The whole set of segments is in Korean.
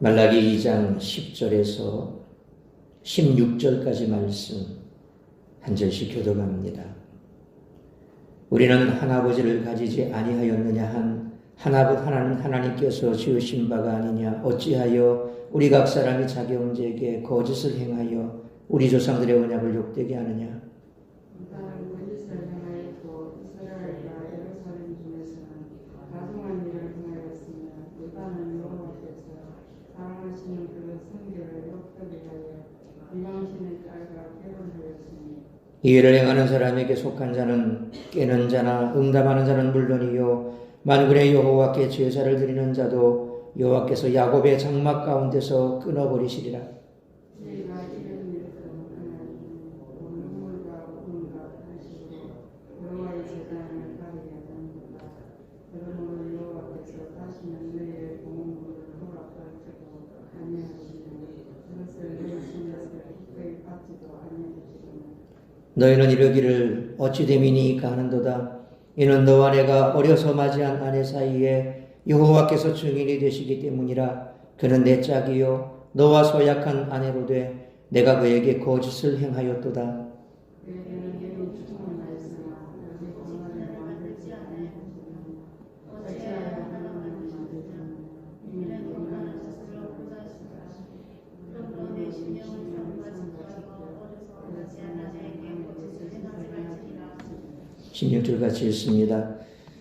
말라기 2장 10절에서 16절까지 말씀 한 절씩 교독합니다. 우리는 하나버지를 가지지 아니하였느냐 하나는 하나님께서 지으신 바가 아니냐. 어찌하여 우리 각 사람이 자기 형제에게 거짓을 행하여 우리 조상들의 언약을 욕되게 하느냐. 이 일을 행하는 사람에게 속한 자는 깨는 자나 응답하는 자는 물론이요 만군의 여호와께 제사를 드리는 자도 여호와께서 야곱의 장막 가운데서 끊어버리시리라. 너희는 이르기를 어찌 됨이니까 하는도다. 이는 너와 내가 어려서 맞이한 아내 사이에 여호와께서 증인이 되시기 때문이라. 그는 내 짝이요 너와 소약한 아내로 돼 내가 그에게 거짓을 행하였도다. 같이 읽습니다.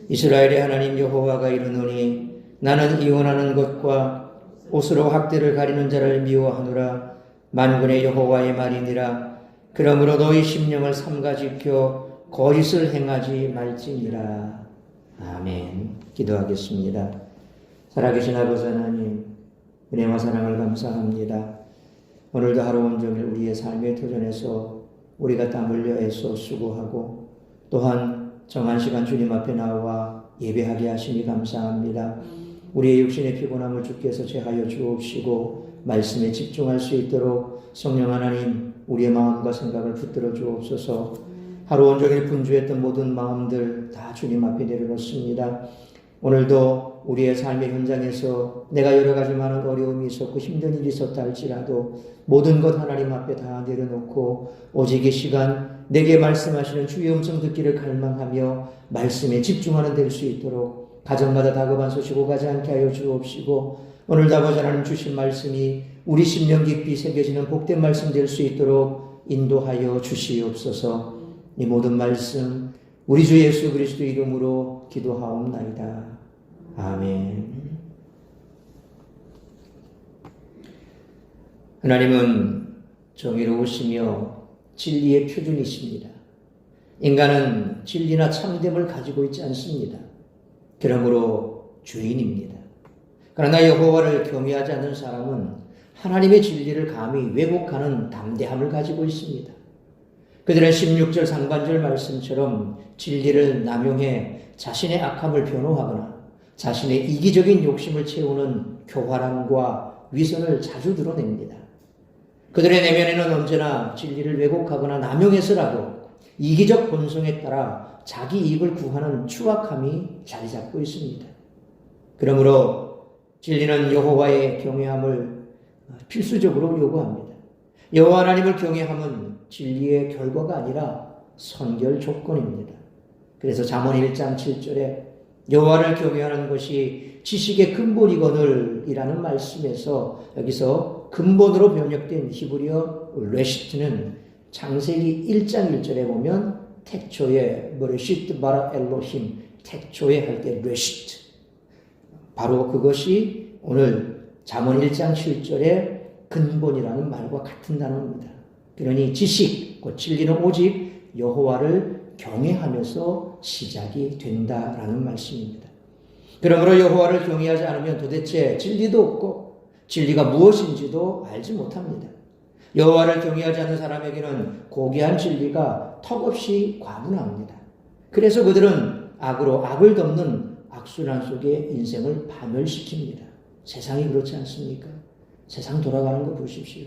이스라엘의 하나님 여호와가 이르노니 나는 이혼하는 것과 옷으로 학대를 가리는 자를 미워하노라. 만군의 여호와의 말이니라. 그러므로 너희 심령을 삼가 지켜 거짓을 행하지 말지니라. 아멘. 기도하겠습니다. 살아계신 아버지 하나님, 은혜와 사랑을 감사합니다. 오늘도 하루 온종일 우리의 삶의 도전에서 우리가 땀 흘려 애써 수고하고 또한 정한 시간 주님 앞에 나와 예배하게 하시니 감사합니다. 우리의 육신의 피곤함을 주께서 제하여 주옵시고 말씀에 집중할 수 있도록 성령 하나님 우리의 마음과 생각을 붙들어 주옵소서. 하루 온종일 분주했던 모든 마음들 다 주님 앞에 내려놓습니다. 오늘도 우리의 삶의 현장에서 내가 여러 가지 많은 어려움이 있었고 힘든 일이 있었다 할지라도 모든 것 하나님 앞에 다 내려놓고 오직 이 시간 내게 말씀하시는 주의 음성 듣기를 갈망하며 말씀에 집중하는 될 수 있도록 가정마다 다급한 소식 오가지 않게 하여 주옵시고 오늘도 아버지 하나님 주신 말씀이 우리 심령 깊이 새겨지는 복된 말씀 될 수 있도록 인도하여 주시옵소서. 이 모든 말씀 우리 주 예수 그리스도 이름으로 기도하옵나이다. 아멘. 하나님은 정의로우시며 진리의 표준이십니다. 인간은 진리나 참됨을 가지고 있지 않습니다. 그러므로 죄인입니다. 그러나 여호와를 경외하지 않는 사람은 하나님의 진리를 감히 왜곡하는 담대함을 가지고 있습니다. 그들은 16절 상반절 말씀처럼 진리를 남용해 자신의 악함을 변호하거나 자신의 이기적인 욕심을 채우는 교활함과 위선을 자주 드러냅니다. 그들의 내면에는 언제나 진리를 왜곡하거나 남용해서라도 이기적 본성에 따라 자기 이익을 구하는 추악함이 자리 잡고 있습니다. 그러므로 진리는 여호와의 경외함을 필수적으로 요구합니다. 여호와 하나님을 경외함은 진리의 결과가 아니라 선결 조건입니다. 그래서 잠언 1장 7절에 여호와를 경외하는 것이 지식의 근본이거늘 이라는 말씀에서 여기서 근본으로 번역된 히브리어 레시트는 창세기 1장 1절에 보면 태초에 버레시트 바라 엘로힘 태초에 할 때 레시트 바로 그것이 오늘 잠언 1장 7절의 근본이라는 말과 같은 단어입니다. 그러니 지식, 곧 진리는 오직 여호와를 경외하면서 시작이 된다라는 말씀입니다. 그러므로 여호와를 경외하지 않으면 도대체 진리도 없고 진리가 무엇인지도 알지 못합니다. 여호와를 경외하지 않는 사람에게는 고귀한 진리가 턱없이 과분합니다. 그래서 그들은 악으로 악을 덮는 악순환 속에 인생을 파멸시킵니다. 세상이 그렇지 않습니까? 세상 돌아가는 거 보십시오.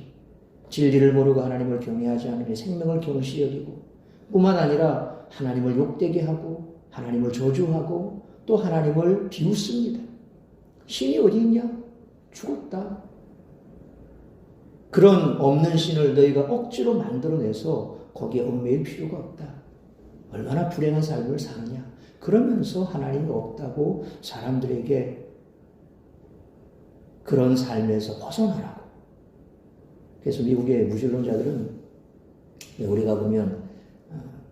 진리를 모르고 하나님을 경외하지 않으니 생명을 경시 여기고 뿐만 아니라 하나님을 욕되게 하고 하나님을 저주하고 또 하나님을 비웃습니다. 신이 어디 있냐? 죽었다. 그런 없는 신을 너희가 억지로 만들어내서 거기에 얽매일 필요가 없다. 얼마나 불행한 삶을 사느냐. 그러면서 하나님이 없다고 사람들에게 그런 삶에서 벗어나라고. 그래서 미국의 무신론자들은 우리가 보면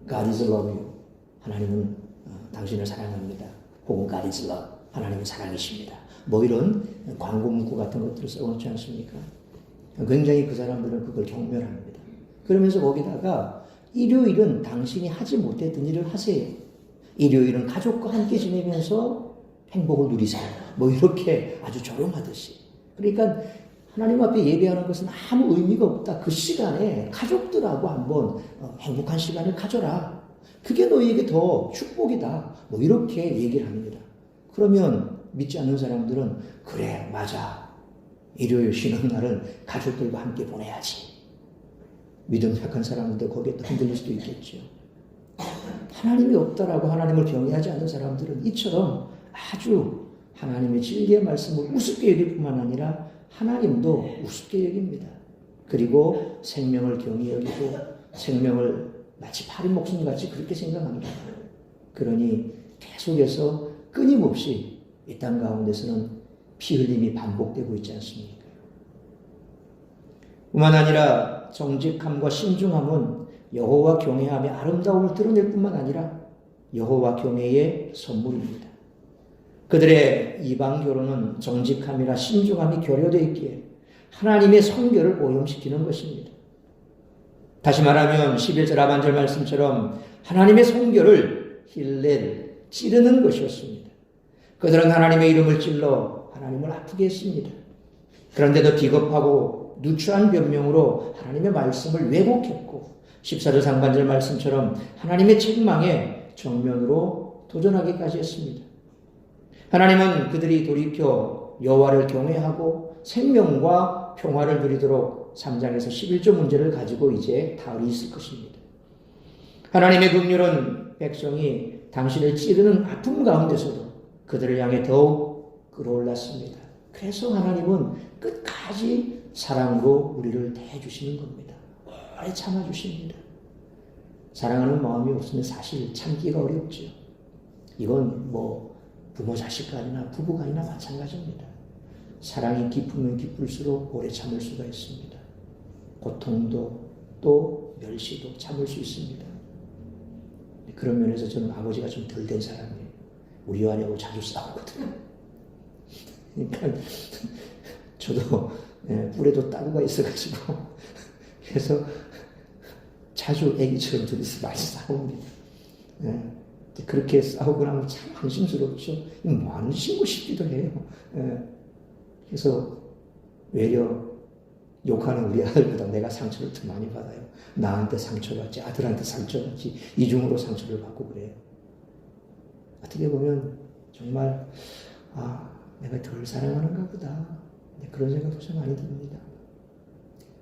God is love you. 하나님은 당신을 사랑합니다. 혹은 God is love. 하나님은 사랑이십니다. 뭐 이런 광고 문구 같은 것들을 써놓지 않습니까? 굉장히 그 사람들은 그걸 경멸합니다. 그러면서 거기다가 일요일은 당신이 하지 못했던 일을 하세요. 일요일은 가족과 함께 지내면서 행복을 누리세요. 뭐 이렇게 아주 조롱하듯이. 그러니까 하나님 앞에 예배하는 것은 아무 의미가 없다. 그 시간에 가족들하고 한번 행복한 시간을 가져라. 그게 너희에게 더 축복이다. 뭐 이렇게 얘기를 합니다. 그러면 믿지 않는 사람들은 그래 맞아. 일요일 쉬는 날은 가족들과 함께 보내야지. 믿음 약한 사람인데 거기에 또 흔들릴 수도 있겠죠. 하나님이 없다라고 하나님을 경외하지 않는 사람들은 이처럼 아주 하나님의 진리의 말씀을 우습게 여길 뿐만 아니라 하나님도 우습게 여깁니다. 그리고 생명을 경히 여기고 생명을 마치 파린 목숨같이 그렇게 생각합니다. 그러니 계속해서 끊임없이 이 땅 가운데서는 피 흘림이 반복되고 있지 않습니까? 뿐만 아니라 정직함과 신중함은 여호와 경외함의 아름다움을 드러낼 뿐만 아니라 여호와 경외의 선물입니다. 그들의 이방 결혼은 정직함이나 신중함이 결여되어 있기에 하나님의 성결을 오염시키는 것입니다. 다시 말하면 11절 하반절 말씀처럼 하나님의 성결을 힐렐 찌르는 것이었습니다. 그들은 하나님의 이름을 찔러 하나님을 아프게 했습니다. 그런데도 비겁하고 누추한 변명으로 하나님의 말씀을 왜곡했고 14절 상반절 말씀처럼 하나님의 책망에 정면으로 도전하기까지 했습니다. 하나님은 그들이 돌이켜 여호와를 경외하고 생명과 평화를 누리도록 3장에서 11조 문제를 가지고 이제 다을이 있을 것입니다. 하나님의 긍휼은 백성이 당신을 찌르는 아픔 가운데서도 그들을 향해 더욱 끌어올랐습니다. 그래서 하나님은 끝까지 사랑으로 우리를 대해주시는 겁니다. 오래 참아주십니다. 사랑하는 마음이 없으면 사실 참기가 어렵죠. 이건 뭐 부모 자식 간이나 부부 간이나 마찬가지입니다. 사랑이 깊으면 깊을수록 오래 참을 수가 있습니다. 고통도 또 멸시도 참을 수 있습니다. 그런 면에서 저는 아버지가 좀 덜 된 사람이에요. 우리 아내하고 자주 싸우거든요. 그러니까 저도 뿔에도 따구가 있어가지고 그래서 자주 애기처럼 둘이서 많이 싸웁니다. 그렇게 싸우고 나면 참 한심스럽죠. 뭐 하는 신고 싶기도 해요. 그래서 외려 욕하는 우리 아들보다 내가 상처를 더 많이 받아요. 나한테 상처받지, 아들한테 상처받지, 이중으로 상처를 받고 그래요. 어떻게 보면 정말 내가 덜 사랑하는가 보다. 그런 생각도 참 많이 듭니다.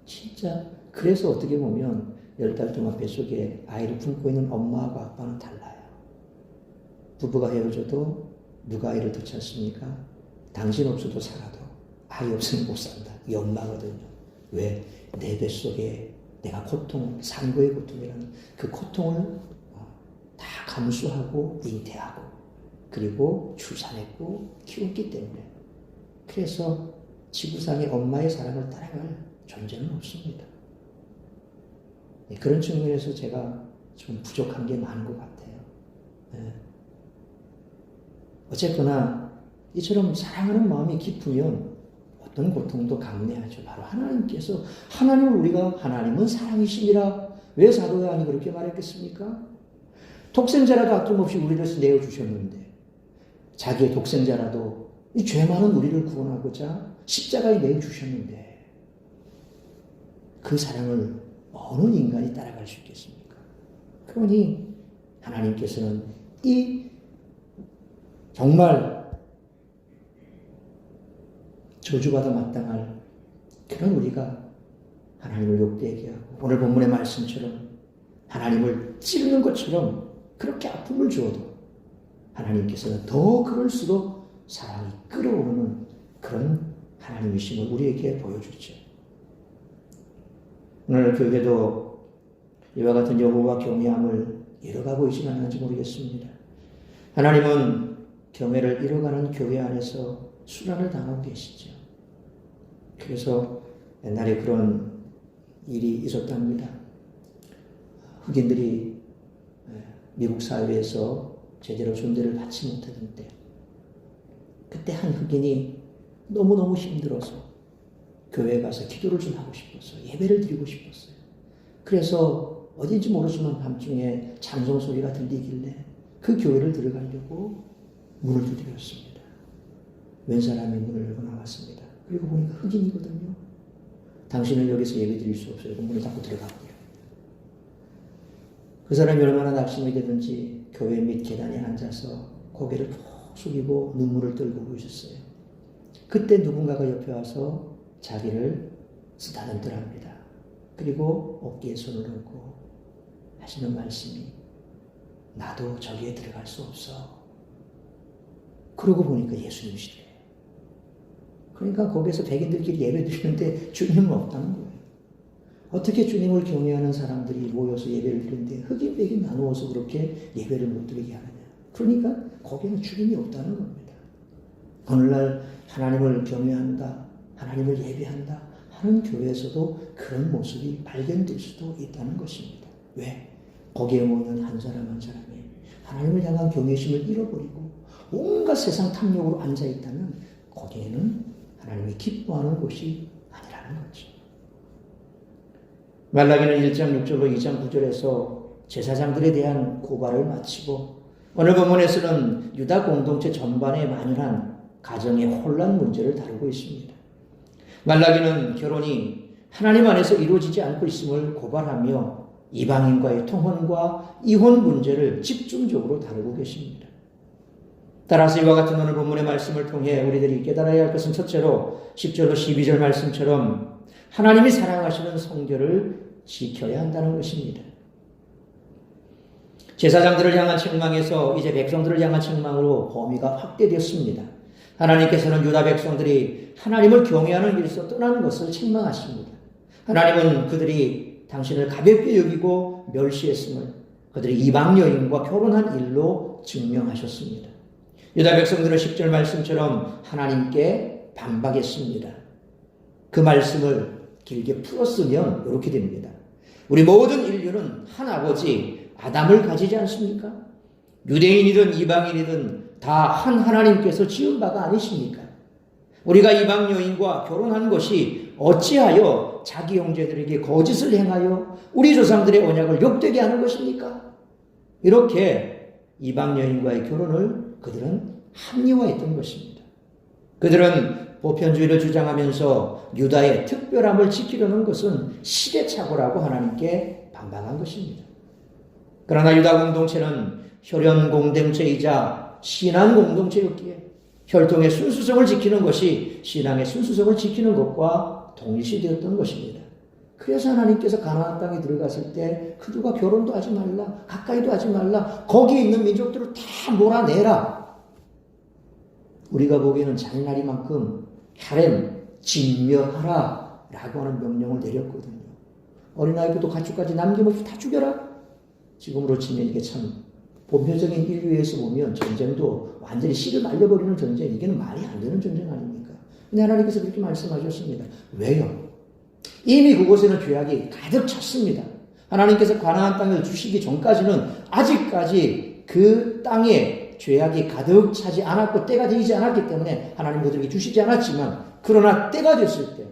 진짜 그래서 어떻게 보면 10달 동안 뱃속에 아이를 품고 있는 엄마하고 아빠는 달라요. 부부가 헤어져도 누가 아이를 더 찾습니까? 당신 없어도 살아도 아이 없으면 못 산다. 이 엄마거든요. 왜? 내 뱃속에 내가 산거의 고통이라는 그 고통을 다 감수하고 잉태하고 그리고 출산했고 키웠기 때문에 그래서 지구상에 엄마의 사랑을 따라갈 존재는 없습니다. 그런 측면에서 제가 좀 부족한 게 많은 것 같아요. 어쨌거나 이처럼 사랑하는 마음이 깊으면 어떤 고통도 감내하죠. 바로 하나님께서 하나님은 사랑이시니라. 왜 사도 요한이 그렇게 말했겠습니까? 독생자라도 아낌없이 우리를 내어주셨는데 자기의 독생자라도 이 죄 많은 우리를 구원하고자 십자가에 내어주셨는데 그 사랑을 어느 인간이 따라갈 수 있겠습니까? 그러니 하나님께서는 이 정말 저주받아 마땅할 그런 우리가 하나님을 욕되게 하고 오늘 본문의 말씀처럼 하나님을 찌르는 것처럼 그렇게 아픔을 주어도 하나님께서는 더 그럴수록 사랑이 끌어오르는 그런 하나님이심을 우리에게 보여주죠. 오늘 교회도 이와 같은 여호와 경외함을 잃어가고 있지는 않은지 모르겠습니다. 하나님은 경외를 잃어가는 교회 안에서 수란을 당하고 계시죠. 그래서 옛날에 그런 일이 있었답니다. 흑인들이 미국 사회에서 제대로 존재를 받지 못하던 때, 그때 한 흑인이 너무너무 힘들어서 교회에 가서 기도를 좀 하고 싶었어요. 예배를 드리고 싶었어요. 그래서 어딘지 모르지만 밤중에 찬송 소리가 들리길래 그 교회를 들어가려고 문을 두드렸습니다. 웬 사람이 문을 열고 나왔습니다. 그리고 보니까 흑인이거든요. 당신은 여기서 예배 드릴 수 없어요. 문을 닫고 들어가고요. 그 사람이 얼마나 낙심이 되든지 교회 밑 계단에 앉아서 고개를 푹 숙이고 눈물을 떨고 있었어요. 그때 누군가가 옆에 와서 자기를 쓰다듬더랍니다. 그리고 어깨에 손을 얹고 하시는 말씀이, 나도 저기에 들어갈 수 없어. 그러고 보니까 예수님이시래요. 그러니까 거기서 백인들끼리 예배 드리는데 주님은 없다는 거예요. 어떻게 주님을 경외하는 사람들이 모여서 예배를 드리는데 흑인 백인 나누어서 그렇게 예배를 못 드리게 하느냐. 그러니까 거기는 주님이 없다는 겁니다. 오늘날 하나님을 경외한다, 하나님을 예배한다 하는 교회에서도 그런 모습이 발견될 수도 있다는 것입니다. 왜? 거기에 모이는 한 사람 한 사람이 하나님을 향한 경외심을 잃어버리고 온갖 세상 탐욕으로 앉아있다면 거기에는 하나님이 기뻐하는 곳이 아니라는 거죠. 말라기는 1장 6절로 2장 9절에서 제사장들에 대한 고발을 마치고 오늘 본문에서는 유다 공동체 전반에 만연한 가정의 혼란 문제를 다루고 있습니다. 말라기는 결혼이 하나님 안에서 이루어지지 않고 있음을 고발하며 이방인과의 통혼과 이혼 문제를 집중적으로 다루고 계십니다. 따라서 이와 같은 오늘 본문의 말씀을 통해 우리들이 깨달아야 할 것은 첫째로 10절로 12절 말씀처럼 하나님이 사랑하시는 성결을 지켜야 한다는 것입니다. 제사장들을 향한 책망에서 이제 백성들을 향한 책망으로 범위가 확대되었습니다. 하나님께서는 유다 백성들이 하나님을 경외하는 길에서 떠나는 것을 책망하십니다. 하나님은 그들이 당신을 가볍게 여기고 멸시했음을 그들이 이방 여인과 결혼한 일로 증명하셨습니다. 유다 백성들은 10절 말씀처럼 하나님께 반박했습니다. 그 말씀을 길게 풀었으면 이렇게 됩니다. 우리 모든 인류는 한 아버지 아담을 가지지 않습니까? 유대인이든 이방인이든 다 한 하나님께서 지은 바가 아니십니까? 우리가 이방 여인과 결혼한 것이 어찌하여 자기 형제들에게 거짓을 행하여 우리 조상들의 언약을 욕되게 하는 것입니까? 이렇게 이방 여인과의 결혼을 그들은 합리화했던 것입니다. 그들은 보편주의를 주장하면서 유다의 특별함을 지키려는 것은 시대착오라고 하나님께 반박한 것입니다. 그러나 유다 공동체는 혈연 공동체이자 신앙 공동체였기에 혈통의 순수성을 지키는 것이 신앙의 순수성을 지키는 것과 동일시되었던 것입니다. 그래서 하나님께서 가나안 땅에 들어갔을 때 그들과 결혼도 하지 말라, 가까이도 하지 말라, 거기에 있는 민족들을 다 몰아내라. 우리가 보기에는 잔인하리만큼 하렘 진멸하라 라고 하는 명령을 내렸거든요. 어린아이부터 가축까지 남김없이 다 죽여라. 지금으로 치면 이게 참 본표적인 인류에서 보면 전쟁도 완전히 씨를 말려버리는 전쟁, 이게는 말이 안 되는 전쟁 아닙니까? 근데 하나님께서 그렇게 말씀하셨습니다. 왜요? 이미 그곳에는 죄악이 가득 찼습니다. 하나님께서 가나안 땅을 주시기 전까지는 아직까지 그 땅에 죄악이 가득 차지 않았고 때가 되지 않았기 때문에 하나님 그들에게 주시지 않았지만, 그러나 때가 됐을 때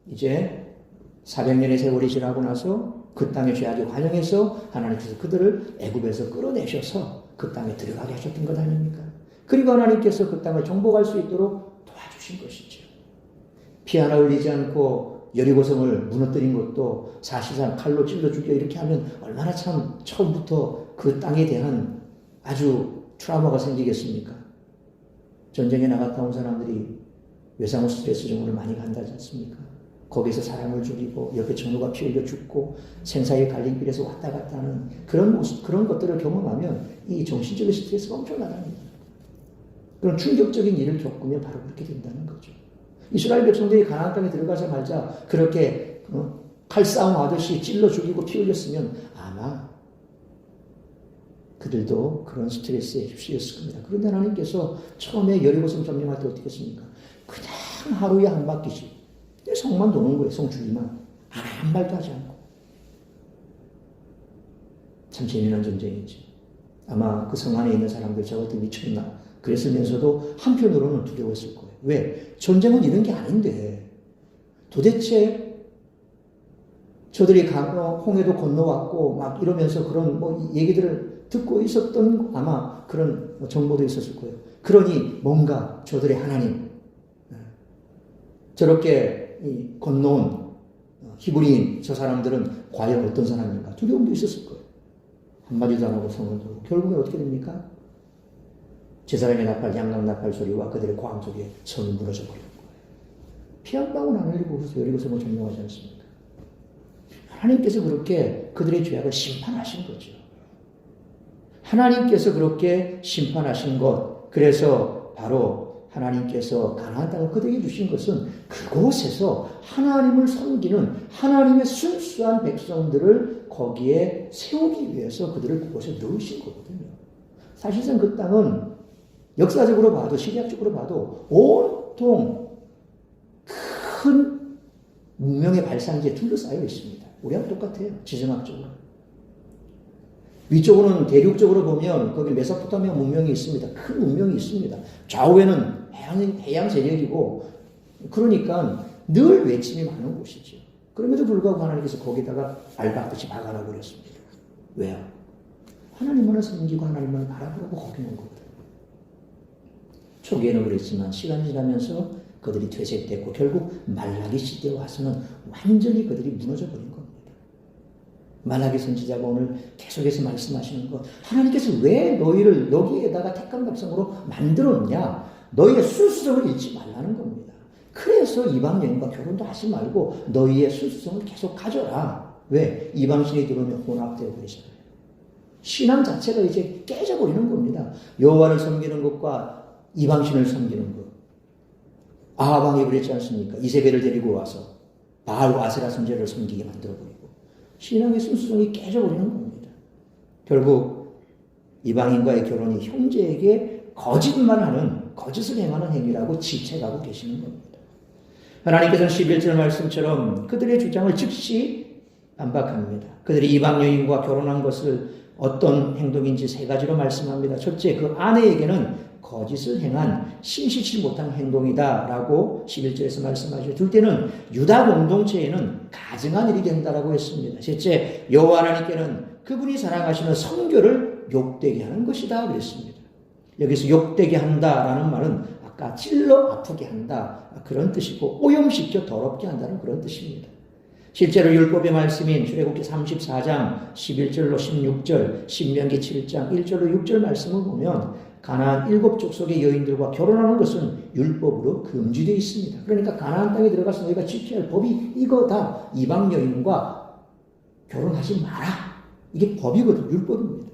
이제 400년의 세월이 지나고 나서 그 땅의 죄악이 관영해서 하나님께서 그들을 애굽에서 끌어내셔서 그 땅에 들어가게 하셨던 것 아닙니까? 그리고 하나님께서 그 땅을 정복할 수 있도록 도와주신 것이죠. 피 하나 흘리지 않고 여리고성을 무너뜨린 것도 사실상 칼로 찔러 죽여 이렇게 하면 얼마나 참 처음부터 그 땅에 대한 아주 트라우마가 생기겠습니까? 전쟁에 나갔다 온 사람들이 외상후 스트레스 정도를 많이 간다지 않습니까? 거기서 사람을 죽이고 옆에 전우가 피 흘려 죽고 생사의 갈림길에서 왔다 갔다 하는 그런 모습, 그런 것들을 경험하면 이 정신적인 스트레스가 엄청나답니다. 그런 충격적인 일을 겪으면 바로 그렇게 된다는 거죠. 이스라엘 백성들이 가나안 땅에 들어가자마자 그렇게 칼싸움 하듯이 찔러 죽이고 피 흘렸으면 아마 그들도 그런 스트레스에 휩쓸렸을 겁니다. 그런데 하나님께서 처음에 여리고성 점령할 때 어떻게 했습니까? 그냥 하루에 한 바퀴씩 성만 도는 거예요. 성 주위만. 한 말도 하지 않고. 참 재미난 전쟁이지. 아마 그 성 안에 있는 사람들 저것도 미쳤나 그랬으면서도 한편으로는 두려웠을 거예요. 왜? 전쟁은 이런 게 아닌데 도대체 저들이 홍해도 건너왔고 막 이러면서 그런 얘기들을 듣고 있었던 아마 그런 정보도 있었을 거예요. 그러니 뭔가 저들의 하나님 저렇게 건너온 히브리인 저 사람들은 과연 어떤 사람인가 두려움도 있었을 거예요. 한마디도 안 하고 성을 두고 결국에 어떻게 됩니까? 제사장의 나팔, 양각 나팔 소리와 그들의 고함 속에 성이 무너져 버리는 거예요. 피 한 방울 안 흘리고 그래서 여리고성을 점령하지 않습니까? 하나님께서 그렇게 그들의 죄악을 심판하신 거죠. 하나님께서 그렇게 심판하신 것, 그래서 바로 하나님께서 가나안 땅을 그들에게 주신 것은 그곳에서 하나님을 섬기는 하나님의 순수한 백성들을 거기에 세우기 위해서 그들을 그곳에 넣으신 거거든요. 사실상 그 땅은 역사적으로 봐도 시대학적으로 봐도 온통 큰 문명의 발상지에 둘러싸여 있습니다. 우리하고 똑같아요. 지정학적으로. 위쪽으로는 대륙적으로 보면 거기 메소포타미아 문명이 있습니다. 큰 문명이 있습니다. 좌우에는 해양 세력이고 그러니까 늘 외침이 많은 곳이죠. 그럼에도 불구하고 하나님께서 거기다가 알박듯이 박아놔 버렸습니다. 왜요? 하나님만을 섬기고 하나님만을 바라보라고 거기 놓은 거거든요. 초기에는 그랬지만 시간이 지나면서 그들이 퇴색됐고 결국 말라기 시대에 와서는 완전히 그들이 무너져 버린 겁니다. 말라기 선지자가 오늘 계속해서 말씀하시는 것, 하나님께서 왜 너희를 여기에다가 택한 백성으로 만들었냐? 너희의 순수성을 잃지 말라는 겁니다. 그래서 이방 여인과 결혼도 하지 말고 너희의 순수성을 계속 가져라. 왜? 이방신이 들어오면 혼합되어 버리잖아요. 신앙 자체가 이제 깨져버리는 겁니다. 여호와를 섬기는 것과 이방신을 섬기는 것. 아하방이 그랬지 않습니까? 이세벨을 데리고 와서 바알과 아세라 선지자를 섬기게 만들어버리고 신앙의 순수성이 깨져버리는 겁니다. 결국 이방인과의 결혼이 형제에게 거짓말하는 거짓을 행하는 행위라고 지책하고 계시는 겁니다. 하나님께서는 11절 말씀처럼 그들의 주장을 즉시 반박합니다. 그들이 이방 여인과 결혼한 것을 어떤 행동인지 세 가지로 말씀합니다. 첫째, 그 아내에게는 거짓을 행한 신실치 못한 행동이다라고 11절에서 말씀하시고, 둘째는 유다 공동체에는 가증한 일이 된다라고 했습니다. 셋째, 여호와 하나님께는 그분이 사랑하시는 성교를 욕되게 하는 것이다 그랬습니다. 여기서 욕되게 한다라는 말은 아까 찔러 아프게 한다 그런 뜻이고, 오염시켜 더럽게 한다는 그런 뜻입니다. 실제로 율법의 말씀인 출애굽기 34장 11절로 16절, 신명기 7장 1절로 6절 말씀을 보면 가나안 7족속의 여인들과 결혼하는 것은 율법으로 금지되어 있습니다. 그러니까 가나안 땅에 들어가서 너희가 지켜야 할 법이 이거다. 이방 여인과 결혼하지 마라. 이게 법이거든요. 율법입니다.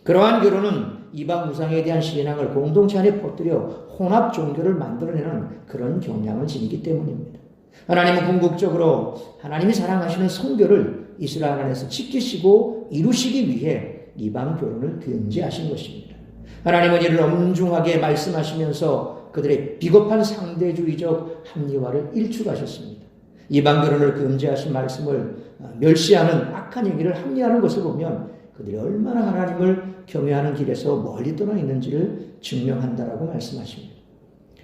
그러한 결혼은 이방 우상에 대한 신앙을 공동체 안에 퍼뜨려 혼합 종교를 만들어내는 그런 경향을 지니기 때문입니다. 하나님은 궁극적으로 하나님이 사랑하시는 성교를 이스라엘 안에서 지키시고 이루시기 위해 이방 결혼을 금지하신 것입니다. 하나님은 이를 엄중하게 말씀하시면서 그들의 비겁한 상대주의적 합리화를 일축하셨습니다. 이방 결혼을 금지하신 말씀을 멸시하는 악한 얘기를 합리화하는 것을 보면 그들이 얼마나 하나님을 경외하는 길에서 멀리 떠나 있는지를 증명한다라고 말씀하십니다.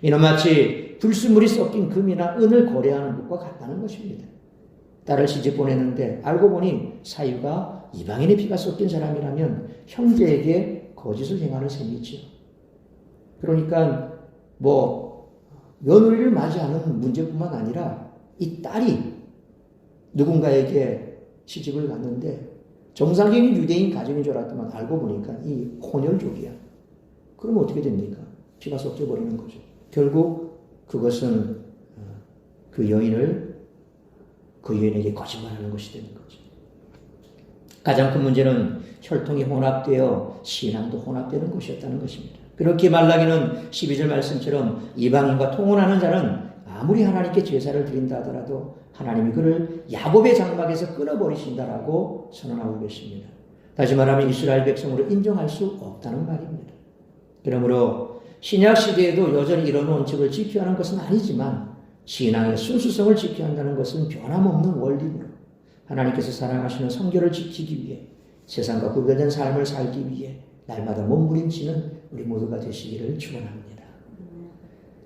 이는 마치 불순물이 섞인 금이나 은을 거래하는 것과 같다는 것입니다. 딸을 시집 보냈는데 알고 보니 사유가 이방인의 피가 섞인 사람이라면 형제에게 거짓을 행하는 셈이죠. 그러니까 며느리를 맞이하는 문제뿐만 아니라 이 딸이 누군가에게 시집을 갔는데 정상적인 유대인 가정인 줄 알았더만 알고 보니까 이 혼혈족이야. 그러면 어떻게 됩니까? 피가 섞여 버리는 거죠. 결국 그것은 그 여인에게 거짓말하는 것이 되는 거죠. 가장 큰 문제는 혈통이 혼합되어 신앙도 혼합되는 것이었다는 것입니다. 그렇게 말라기는 12절 말씀처럼 이방인과 통혼하는 자는 아무리 하나님께 제사를 드린다 하더라도 하나님이 그를 야곱의 장막에서 끊어버리신다라고 선언하고 계십니다. 다시 말하면 이스라엘 백성으로 인정할 수 없다는 말입니다. 그러므로 신약 시대에도 여전히 이런 원칙을 지켜야 하는 것은 아니지만 신앙의 순수성을 지켜야 한다는 것은 변함없는 원리로 하나님께서 사랑하시는 성결을 지키기 위해 세상과 구별된 삶을 살기 위해 날마다 몸부림치는 우리 모두가 되시기를 축원합니다.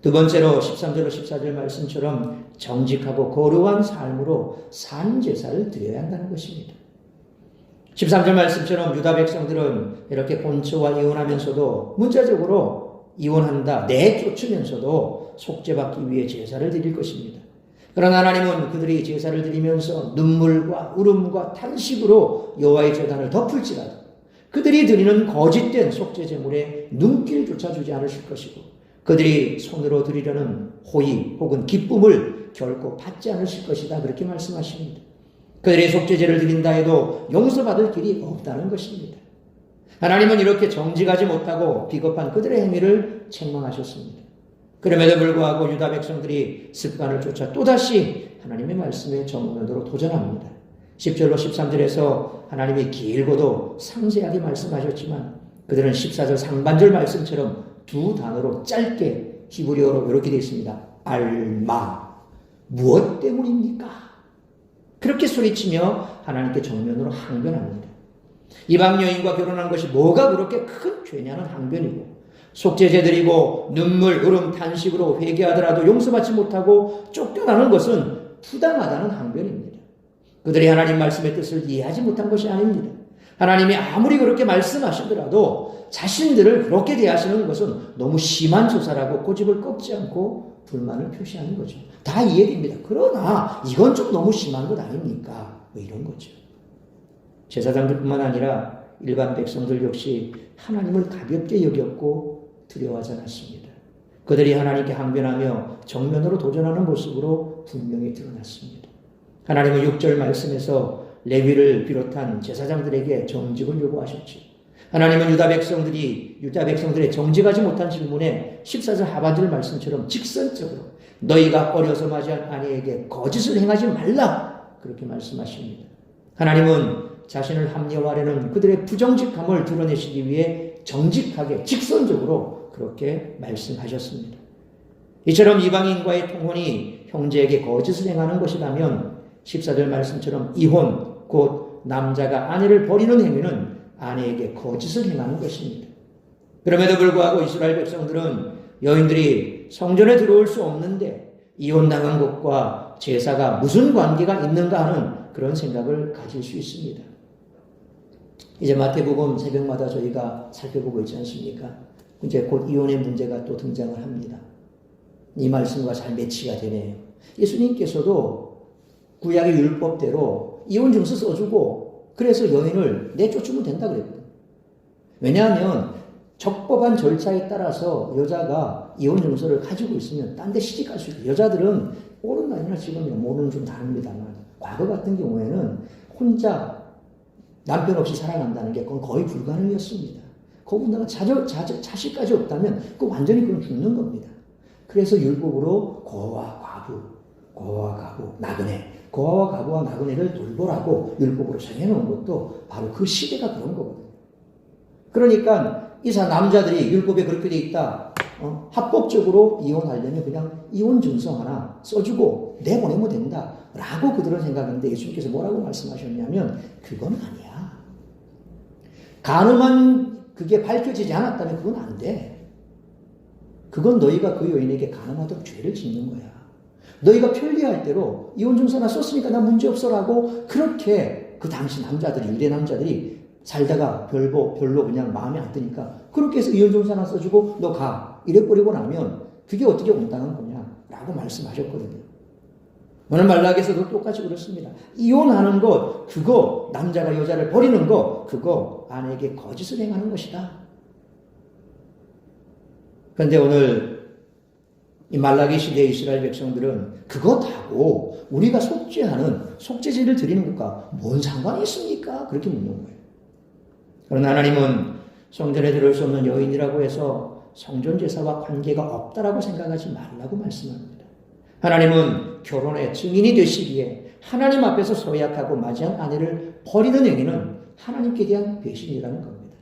두 번째로 13절로 14절 말씀처럼 정직하고 거룩한 삶으로 산 제사를 드려야 한다는 것입니다. 13절 말씀처럼 유다 백성들은 이렇게 본처와 이혼하면서도 문자적으로 이혼한다, 내쫓으면서도 속죄받기 위해 제사를 드릴 것입니다. 그러나 하나님은 그들이 제사를 드리면서 눈물과 울음과 탄식으로 여호와의 제단을 덮을지라도 그들이 드리는 거짓된 속죄 제물에 눈길조차 주지 않으실 것이고 그들이 손으로 드리려는 호의 혹은 기쁨을 결코 받지 않으실 것이다. 그렇게 말씀하십니다. 그들이 속죄제를 드린다 해도 용서받을 길이 없다는 것입니다. 하나님은 이렇게 정직하지 못하고 비겁한 그들의 행위를 책망하셨습니다. 그럼에도 불구하고 유다 백성들이 습관을 쫓아 또다시 하나님의 말씀에 정면으로 도전합니다. 10절로 13절에서 하나님이 길고도 상세하게 말씀하셨지만 그들은 14절 상반절 말씀처럼 두 단어로 짧게 히브리어로 이렇게 되어 있습니다. 알마, 무엇 때문입니까? 그렇게 소리치며 하나님께 정면으로 항변합니다. 이방 여인과 결혼한 것이 뭐가 그렇게 큰 죄냐는 항변이고 속죄제 드리고 눈물, 울음, 탄식으로 회개하더라도 용서받지 못하고 쫓겨나는 것은 부당하다는 항변입니다. 그들이 하나님 말씀의 뜻을 이해하지 못한 것이 아닙니다. 하나님이 아무리 그렇게 말씀하시더라도 자신들을 그렇게 대하시는 것은 너무 심한 조사라고 고집을 꺾지 않고 불만을 표시하는 거죠. 다 이해됩니다. 그러나 이건 좀 너무 심한 것 아닙니까? 뭐 이런 거죠. 제사장들뿐만 아니라 일반 백성들 역시 하나님을 가볍게 여겼고 두려워하지 않았습니다. 그들이 하나님께 항변하며 정면으로 도전하는 모습으로 분명히 드러났습니다. 하나님은 6절 말씀에서 레위를 비롯한 제사장들에게 정직을 요구하셨죠. 하나님은 유다 백성들의 정직하지 못한 질문에 14절 하반절 말씀처럼 직선적으로 너희가 어려서 맞이한 아내에게 거짓을 행하지 말라 그렇게 말씀하십니다. 하나님은 자신을 합리화하려는 그들의 부정직함을 드러내시기 위해 정직하게 직선적으로 그렇게 말씀하셨습니다. 이처럼 이방인과의 통혼이 형제에게 거짓을 행하는 것이라면 14절 말씀처럼 이혼, 곧 남자가 아내를 버리는 행위는 아내에게 거짓을 행하는 것입니다. 그럼에도 불구하고 이스라엘 백성들은 여인들이 성전에 들어올 수 없는데 이혼당한 것과 제사가 무슨 관계가 있는가 하는 그런 생각을 가질 수 있습니다. 이제 마태복음 새벽마다 저희가 살펴보고 있지 않습니까? 이제 곧 이혼의 문제가 또 등장을 합니다. 이 말씀과 잘 매치가 되네요. 예수님께서도 구약의 율법대로 이혼 증서 써주고 그래서 여인을 내쫓으면 된다 그랬거든요. 왜냐하면 적법한 절차에 따라서 여자가 이혼 증서를 가지고 있으면 딴 데 시집갈 수 있어요. 여자들은 옳은 아니나 지금이나 모르는 좀 다릅니다만 과거 같은 경우에는 혼자 남편 없이 살아간다는 게 그건 거의 불가능이었습니다. 거기다가 자식까지 없다면 그 완전히 그건 죽는 겁니다. 그래서 율법으로 고아와 가부, 나그네, 고아와 가부와 나그네를 돌보라고 율법으로 정해놓은 것도 바로 그 시대가 그런 거거든요. 그러니까 이사 남자들이 율법에 그렇게 돼 있다. 합법적으로 이혼하려면 그냥 이혼 증서 하나 써주고 내보내면 된다. 라고 그들은 생각했는데 예수님께서 뭐라고 말씀하셨냐면 그건 아니야. 간음한 그게 밝혀지지 않았다면 그건 안 돼. 그건 너희가 그 여인에게 간음하도록 죄를 짓는 거야. 너희가 편리할 대로 이혼 증서나 썼으니까 나 문제없어라고 그렇게 그 당시 남자들이 유대 남자들이 살다가 별로 그냥 마음에 안 드니까 그렇게 해서 이혼 증서 하나 써주고 너 가 이래버리고 나면 그게 어떻게 온당한 거냐라고 말씀하셨거든요. 오늘 말라기에서도 똑같이 그렇습니다. 이혼하는 것 그거 남자가 여자를 버리는 것 그거 아내에게 거짓을 행하는 것이다. 그런데 오늘 이 말라기 시대의 이스라엘 백성들은 그것하고 우리가 속죄제를 드리는 것과 뭔 상관이 있습니까? 그렇게 묻는 거예요. 그러나 하나님은 성전에 들어올 수 없는 여인이라고 해서 성전제사와 관계가 없다라고 생각하지 말라고 말씀합니다. 하나님은 결혼의 증인이 되시기에 하나님 앞에서 서약하고 맞이한 아내를 버리는 행위는 하나님께 대한 배신이라는 겁니다.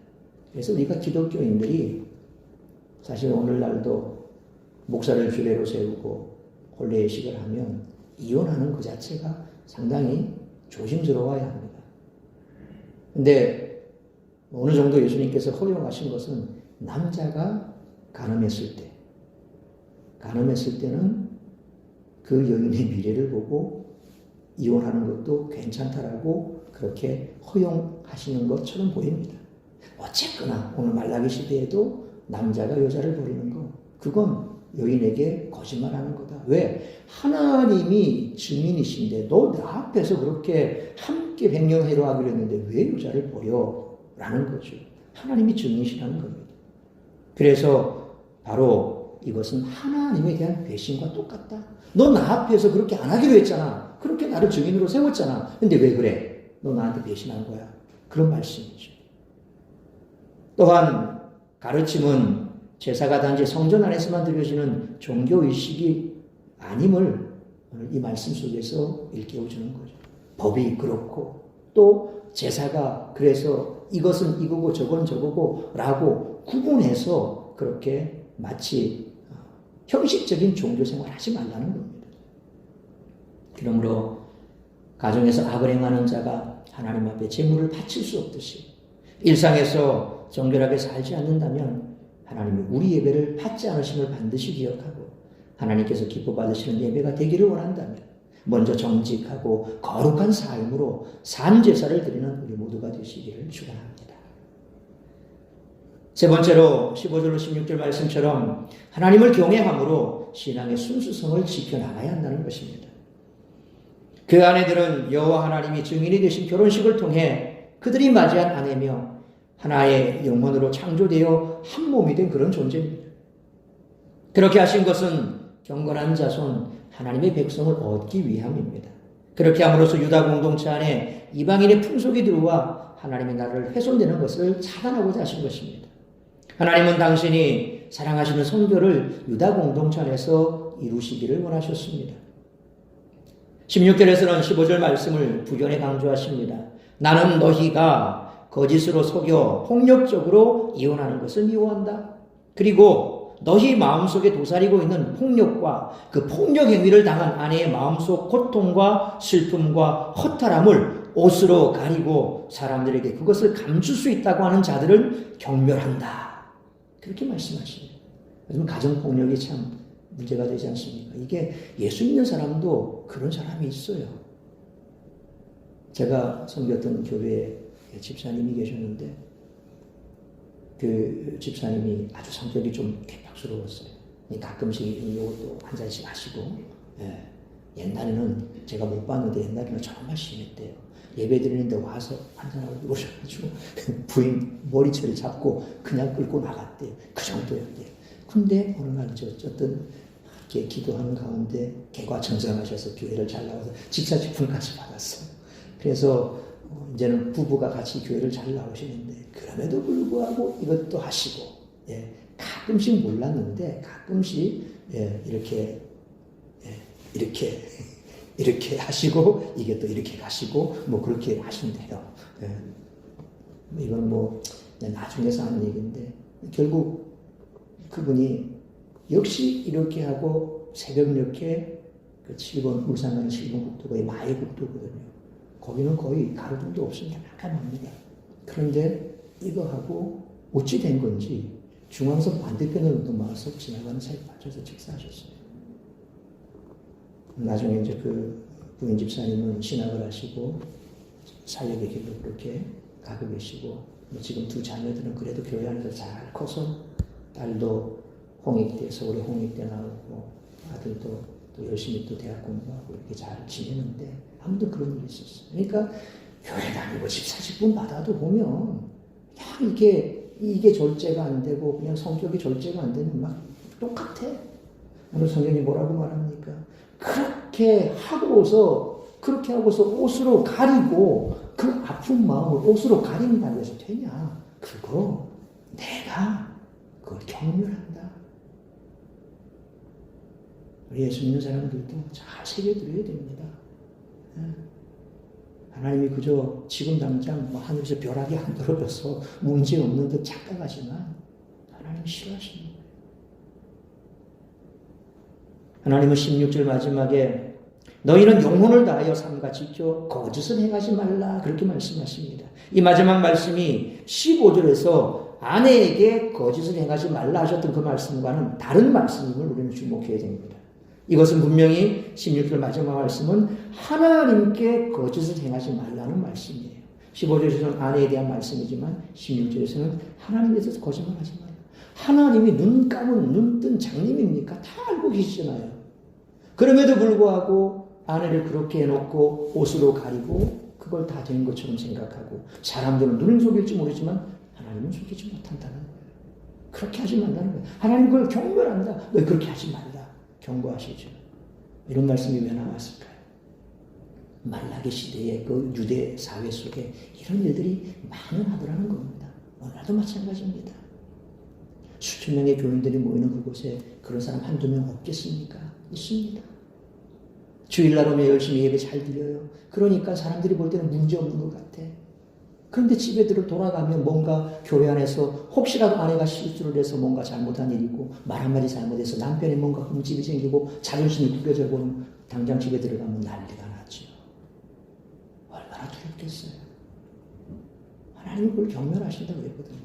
그래서 우리가 기독교인들이 사실 오늘날도 목사를 규례로 세우고 혼례예식을 하면 이혼하는 그 자체가 상당히 조심스러워야 합니다. 근데 어느 정도 예수님께서 허용하신 것은 남자가 간음했을 때는 그 여인의 미래를 보고 이혼하는 것도 괜찮다라고 그렇게 허용하시는 것처럼 보입니다. 어쨌거나 오늘 말라기 시대에도 남자가 여자를 버리는 거, 그건 여인에게 거짓말하는 거다. 왜? 하나님이 증인이신데 너 나 앞에서 그렇게 함께 백년해로 하기로 했는데 왜 여자를 버려? 라는 거죠. 하나님이 증인이시라는 겁니다. 그래서 바로 이것은 하나님에 대한 배신과 똑같다. 너 나 앞에서 그렇게 안 하기로 했잖아. 그렇게 나를 증인으로 세웠잖아. 근데 왜 그래? 너 나한테 배신한 거야. 그런 말씀이죠. 또한 가르침은 제사가 단지 성전 안에서만 드려지는 종교의식이 아님을 이 말씀 속에서 일깨워주는 거죠. 법이 그렇고 또 제사가 그래서 이것은 이거고 저건 저거고 라고 구분해서 그렇게 마치 형식적인 종교생활 하지 말라는 겁니다. 그러므로 가정에서 악을 행하는 자가 하나님 앞에 제물을 바칠 수 없듯이 일상에서 정결하게 살지 않는다면 하나님이 우리 예배를 받지 않으심을 반드시 기억하고 하나님께서 기뻐 받으시는 예배가 되기를 원한다면 먼저 정직하고 거룩한 삶으로 산 제사를 드리는 우리 모두가 되시기를 축원합니다. 세 번째로 15절로 16절 말씀처럼 하나님을 경외함으로 신앙의 순수성을 지켜나가야 한다는 것입니다. 그 아내들은 여호와 하나님이 증인이 되신 결혼식을 통해 그들이 맞이한 아내며 하나의 영혼으로 창조되어 한 몸이 된 그런 존재입니다. 그렇게 하신 것은 경건한 자손 하나님의 백성을 얻기 위함입니다. 그렇게 함으로써 유다 공동체 안에 이방인의 풍속이 들어와 하나님의 나라를 훼손되는 것을 차단하고자 하신 것입니다. 하나님은 당신이 사랑하시는 성교를 유다 공동체 안에서 이루시기를 원하셨습니다. 16절에서는 15절 말씀을 부연에 강조하십니다. 나는 너희가 거짓으로 속여 폭력적으로 이혼하는 것을 미워한다. 그리고 너희 마음속에 도사리고 있는 폭력과 그 폭력 행위를 당한 아내의 마음속 고통과 슬픔과 허탈함을 옷으로 가리고 사람들에게 그것을 감출 수 있다고 하는 자들을 경멸한다. 그렇게 말씀하십니다. 요즘 가정폭력이 참 문제가 되지 않습니까? 이게 예수 믿는 사람도 그런 사람이 있어요. 제가 섬겼던 교회에 집사님이 계셨는데 그 집사님이 아주 성격이 좀 개박스러웠어요. 가끔씩 이것도 한 잔씩 하시고, 옛날에는 제가 못 봤는데 옛날에는 정말 심했대요. 예배 드리는데 와서 한잔하고 오셔가지고 부인 머리채를 잡고 그냥 끌고 나갔대요. 그 정도였대요. 근데 어느 날 어떤 이렇게 기도하는 가운데 개과천선하셔서 교회를 잘 나와서 집사 직분까지 받았어요. 그래서 이제는 부부가 같이 교회를 잘 나오시는데 그럼에도 불구하고 이것도 하시고, 가끔씩 몰랐는데 가끔씩 이렇게 하시고 이게 또 이렇게 가시고 뭐 그렇게 하신대요. 이건 뭐 나중에서 하는 얘기인데 결국 그분이 역시 이렇게 하고 새벽 이렇게 그 7번 울산 가는 7번 국도가 마의 국도거든요. 거기는 거의 가로등도 없으니까 깜깜합니다. 그런데 이거 하고 어찌 된 건지 중앙선 반대편으로 넘어와서 지나가는 사이에 맞춰서 직사하셨어요. 나중에 이제 그 부인 집사님은 신학을 하시고 사역의 길로 그렇게 가고 계시고, 지금 두 자녀들은 그래도 교회 안에서 잘 커서 딸도 홍익대, 서울에 홍익대 나오고 아들도 또 열심히 또 대학 공부하고 이렇게 잘 지내는데 아무튼 그런 일이 있었어요. 그러니까 교회 다니고 집사 직분 받아도 보면 그냥 이게 절제가 안 되고 그냥 성격이 절제가 안 되면 막 똑같아. 오늘 성경이 뭐라고 말합니까? 그렇게 하고서 옷으로 가리고 그 아픈 마음을 옷으로 가린다고 해서 되냐? 그거 내가 그걸 경멸한다. 우리 예수 믿는 사람들도 잘 새겨들어야 됩니다. 하나님이 그저 지금 당장 하늘에서 벼락이 안 떨어져서 문제 없는 듯 착각하지만 하나님이 싫어하시는 거예요. 하나님은 16절 마지막에 너희는 영혼을 다하여 삼가 지켜 거짓을 행하지 말라 그렇게 말씀하십니다. 이 마지막 말씀이 15절에서 아내에게 거짓을 행하지 말라 하셨던 그 말씀과는 다른 말씀임을 우리는 주목해야 됩니다. 이것은 분명히 16절 마지막 말씀은 하나님께 거짓을 행하지 말라는 말씀이에요. 15절에서는 아내에 대한 말씀이지만 16절에서는 하나님에 대해서 거짓말하지 말라. 하나님이 눈 감은 눈 뜬 장님입니까? 다 알고 계시잖아요. 그럼에도 불구하고 아내를 그렇게 해놓고 옷으로 가리고 그걸 다 된 것처럼 생각하고 사람들은 눈을 속일지 모르지만 하나님은 속이지 못한다는 거예요. 그렇게 하지 말라는 거예요. 하나님 그걸 경멸한다. 왜 그렇게 하지 말라. 경고하시죠. 이런 말씀이 왜 나왔을까요? 말라기 시대의 그 유대 사회 속에 이런 일들이 만연하더라는 겁니다. 오늘도 마찬가지입니다. 수천 명의 교인들이 모이는 그곳에 그런 사람 한두 명 없겠습니까? 있습니다. 주일날 오면 열심히 예배 잘 드려요. 그러니까 사람들이 볼 때는 문제 없는 것 같아. 그런데 집에 돌아가면 뭔가 교회 안에서 혹시라도 아내가 실수를 해서 뭔가 잘못한 일이고 말 한마디 잘못해서 남편이 뭔가 흠집이 생기고 자존심이 구겨져 보면 당장 집에 들어가면 난리가 나죠. 얼마나 두렵겠어요. 하나님이 그걸 경멸하신다고 그랬거든요.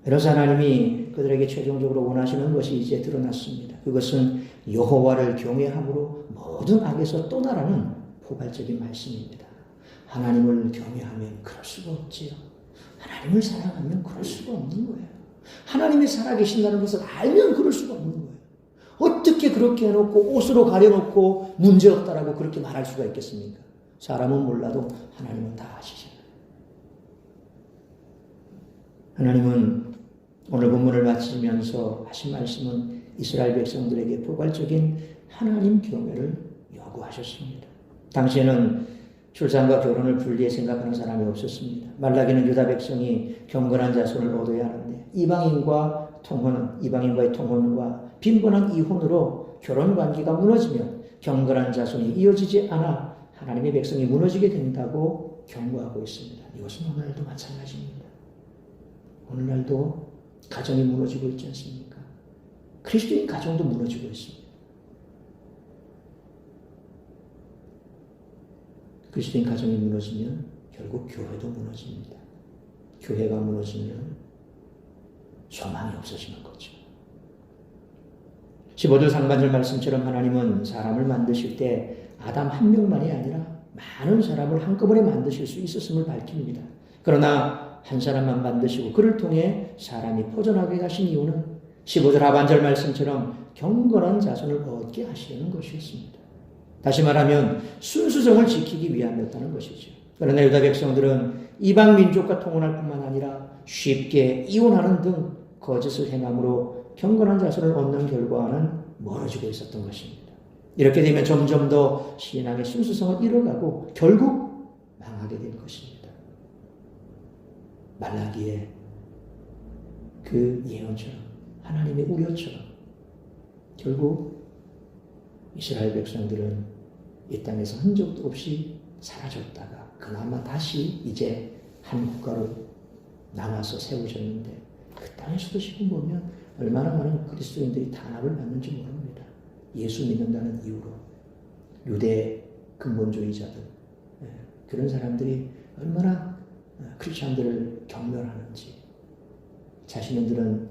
그래서 하나님이 그들에게 최종적으로 원하시는 것이 이제 드러났습니다. 그것은 여호와를 경외함으로 모든 악에서 떠나라는 포괄적인 말씀입니다. 하나님을 경외하면 그럴 수가 없지요. 하나님을 사랑하면 그럴 수가 없는 거예요. 하나님이 살아계신다는 것을 알면 그럴 수가 없는 거예요. 어떻게 그렇게 해놓고 옷으로 가려놓고 문제없다라고 그렇게 말할 수가 있겠습니까? 사람은 몰라도 하나님은 다 아시잖아요. 하나님은 오늘 본문을 마치면서 하신 말씀은 이스라엘 백성들에게 포괄적인 하나님 경외를 요구하셨습니다. 당시에는 출산과 결혼을 분리해 생각하는 사람이 없었습니다. 말라기는 유다 백성이 경건한 자손을 얻어야 하는데 이방인과의 통혼과 빈번한 이혼으로 결혼 관계가 무너지면 경건한 자손이 이어지지 않아 하나님의 백성이 무너지게 된다고 경고하고 있습니다. 이것은 오늘날도 마찬가지입니다. 오늘날도 가정이 무너지고 있지 않습니까? 그리스도인 가정도 무너지고 있습니다. 그리스도인 가정이 무너지면 결국 교회도 무너집니다. 교회가 무너지면 소망이 없어지는 거죠. 15절 상반절 말씀처럼 하나님은 사람을 만드실 때 아담 한 명만이 아니라 많은 사람을 한꺼번에 만드실 수 있었음을 밝힙니다. 그러나 한 사람만 만드시고 그를 통해 사람이 퍼져나가게 하신 이유는 15절 하반절 말씀처럼 경건한 자손을 얻게 하시려는 것이었습니다. 다시 말하면 순수성을 지키기 위함이었다는 것이죠. 그러나 유다 백성들은 이방 민족과 통혼할 뿐만 아니라 쉽게 이혼하는 등 거짓을 행함으로 경건한 자손을 얻는 결과와는 멀어지고 있었던 것입니다. 이렇게 되면 점점 더 신앙의 순수성을 잃어가고 결국 망하게 될 것입니다. 말라기의 그 예언처럼 하나님의 우려처럼 결국 이스라엘 백성들은 이 땅에서 흔적도 없이 사라졌다가 그나마 다시 이제 한 국가로 나눠서 세워졌는데 그 땅에서도 지금 보면 얼마나 많은 그리스도인들이 탄압을 받는지 모릅니다. 예수 믿는다는 이유로 유대 근본주의자들 그런 사람들이 얼마나 크리스천들을 경멸하는지 자신들은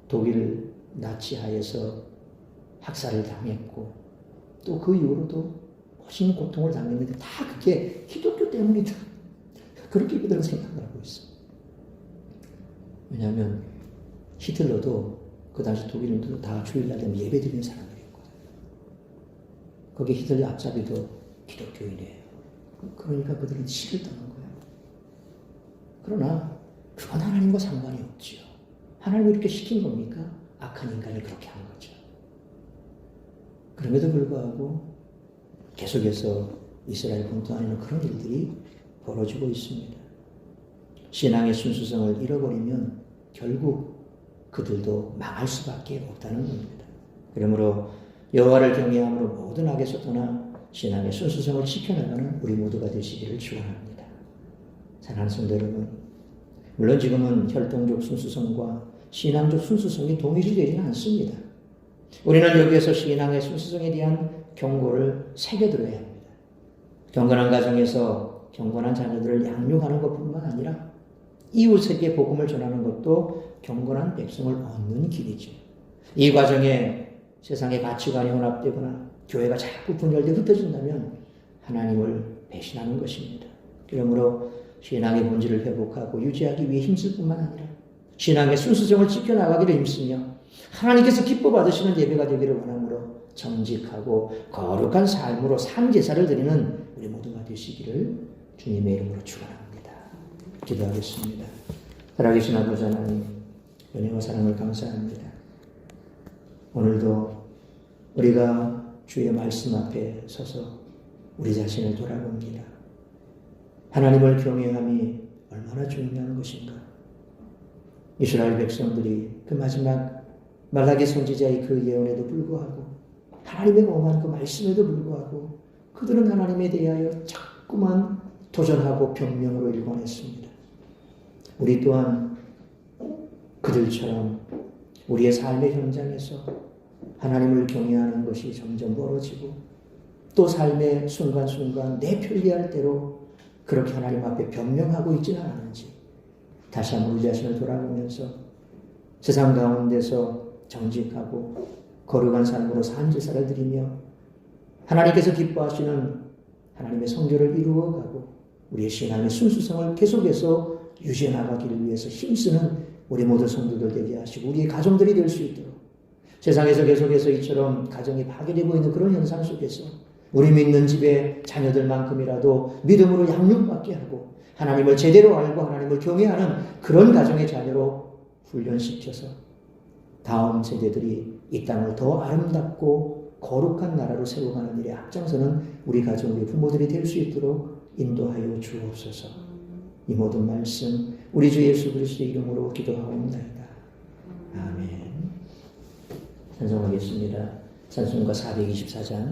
독일 나치하에서 학살을 당했고 또 그 이후로도 멋있는 고통을 당했는데 다 그게 기독교 때문이다. 그렇게 그들은 생각을 하고 있어요. 왜냐하면 히틀러도 그 당시 독일인들도 다 주일날 되면 예배 드리는 사람들이었거든요. 거기 히틀러 앞잡이도 기독교인이에요. 그러니까 그들은 시를 떠는 거예요. 그러나 그건 하나님과 상관이 없지요. 하나님이 이렇게 시킨 겁니까? 악한 인간이 그렇게 한 거죠. 그럼에도 불구하고 계속해서 이스라엘 본토 안에는 그런 일들이 벌어지고 있습니다. 신앙의 순수성을 잃어버리면 결국 그들도 망할 수밖에 없다는 겁니다. 그러므로 여호와를 경외함으로 모든 악에서 떠나 신앙의 순수성을 지켜나가는 우리 모두가 되시기를 축원합니다. 사랑하는 성도 여러분, 물론 지금은 혈통적 순수성과 신앙적 순수성이 동일시되지는 않습니다. 우리는 여기에서 신앙의 순수성에 대한 경고를 새겨들어야 합니다. 경건한 가정에서 경건한 자녀들을 양육하는 것뿐만 아니라 이웃에게 복음을 전하는 것도 경건한 백성을 얻는 길이죠. 이 과정에 세상의 가치관이 혼합되거나 교회가 자꾸 분열되어 흩어진다면 하나님을 배신하는 것입니다. 그러므로 신앙의 본질을 회복하고 유지하기 위해 힘쓸 뿐만 아니라 신앙의 순수성을 지켜나가기를 힘쓰며 하나님께서 기뻐 받으시는 예배가 되기를 원하므로 정직하고 거룩한 삶으로 산제사를 드리는 우리 모두가 되시기를 주님의 이름으로 축원합니다. 기도하겠습니다. 살아계신 아버지 하나님, 은혜와 사랑을 감사합니다. 오늘도 우리가 주의 말씀 앞에 서서 우리 자신을 돌아봅니다. 하나님을 경외함이 얼마나 중요한 것인가. 이스라엘 백성들이 그 마지막 말라기 선지자의 그 예언에도 불구하고 하나님의 엄한 그 말씀에도 불구하고 그들은 하나님에 대하여 자꾸만 도전하고 변명으로 일관했습니다. 우리 또한 그들처럼 우리의 삶의 현장에서 하나님을 경외하는 것이 점점 멀어지고 또 삶의 순간순간 내 편리할 대로 그렇게 하나님 앞에 변명하고 있지는 않은지 다시 한번 우리 자신을 돌아보면서 세상 가운데서 정직하고 거룩한 삶으로 산제사를 드리며 하나님께서 기뻐하시는 하나님의 성결을 이루어가고 우리의 신앙의 순수성을 계속해서 유지해 나가기를 위해서 힘쓰는 우리 모든 성도들 되게 하시고 우리의 가정들이 될 수 있도록 세상에서 계속해서 이처럼 가정이 파괴되고 있는 그런 현상 속에서 우리 믿는 집의 자녀들만큼이라도 믿음으로 양육받게 하고 하나님을 제대로 알고 하나님을 경외하는 그런 가정의 자녀로 훈련시켜서 다음 세대들이 이 땅을 더 아름답고 거룩한 나라로 세워가는 일에 앞장서는 우리 가정, 우리 부모들이 될 수 있도록 인도하여 주옵소서. 이 모든 말씀 우리 주 예수 그리스도의 이름으로 기도하옵나이다. 아멘. 찬송하겠습니다. 찬송가 424장.